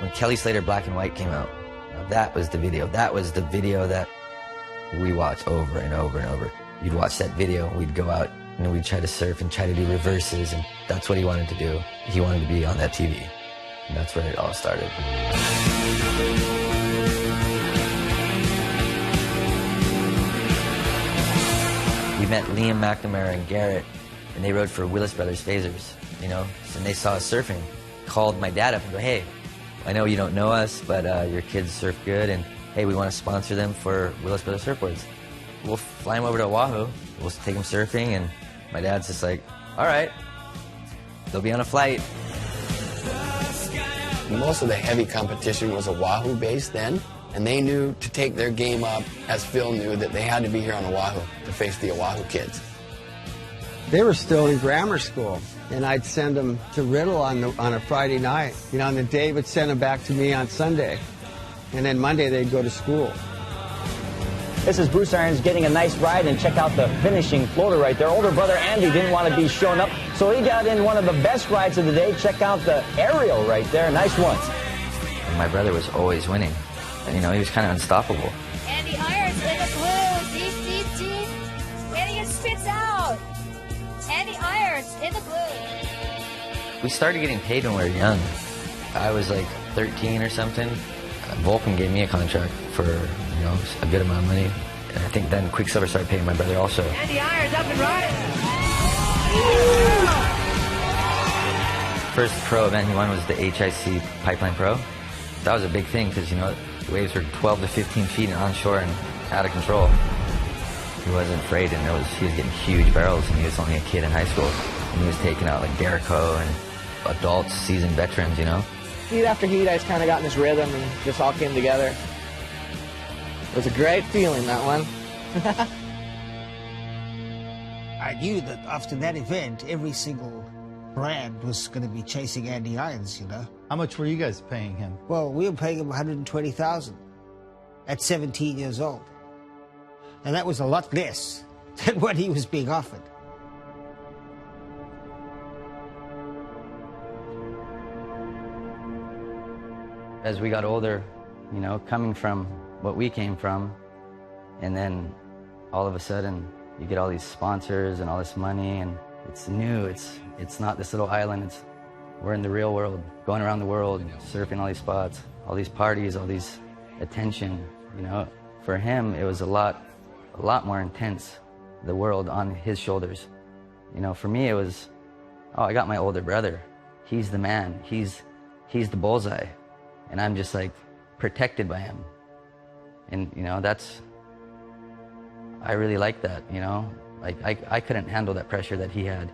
When Kelly Slater Black and White came out, that was the video. That was the video that we watched over and over and over. You'd watch that video, we'd go out and we'd try to surf and try to do reverses, and that's what he wanted to do. He wanted to be on that TV. And that's where it all started. We met Liam McNamara and Garrett, and they rode for Willis Brothers Phasers, you know, and they saw us surfing. Called my dad up and go, hey, I know you don't know us, but your kids surf good, and hey, we want to sponsor them for Willis Brothers surfboards. We'll fly them over to Oahu, we'll take them surfing, and my dad's just like, all right, they'll be on a flight. Most of the heavy competition was Oahu-based then, and they knew to take their game up, as Phil knew, that they had to be here on Oahu to face the Oahu kids. They were still in grammar school, and I'd send them to Riddle on a Friday night. You know, and then Dave would send them back to me on Sunday, and then Monday they'd go to school. This is Bruce Irons getting a nice ride, and check out the finishing floater right there. Older brother Andy didn't want to be shown up, so he got in one of the best rides of the day. Check out the aerial right there. Nice one. And my brother was always winning. And, you know, he was kind of unstoppable. Andy Irons in the blue. See. Andy gets spits out. Andy Irons in the blue. We started getting paid when we were young. I was like 13 or something. Vulcan gave me a contract for, you know, a good amount of money. And I think then Quicksilver started paying my brother also. Andy Irons up and riding. First pro event he won was the HIC Pipeline Pro. That was a big thing because, you know, the waves were 12 to 15 feet and onshore and out of control. He wasn't afraid, and he was getting huge barrels, and he was only a kid in high school. And he was taking out like Derrico and adults, seasoned veterans, you know. Heat after heat, I just kind of got in this rhythm and just all came together. It was a great feeling, that one. I knew that after that event, every single brand was going to be chasing Andy Irons, you know. How much were you guys paying him? Well, we were paying him $120,000 at 17 years old. And that was a lot less than what he was being offered. As we got older, you know, coming from what we came from, and then all of a sudden you get all these sponsors and all this money, and it's new, it's not this little island, we're in the real world, going around the world, surfing all these spots, all these parties, all these attention, you know. For him, it was a lot more intense, the world on his shoulders. You know, for me it was, oh, I got my older brother, he's the man, he's the bullseye. And I'm just like protected by him. And, you know, I really like that, you know. Like I couldn't handle that pressure that he had.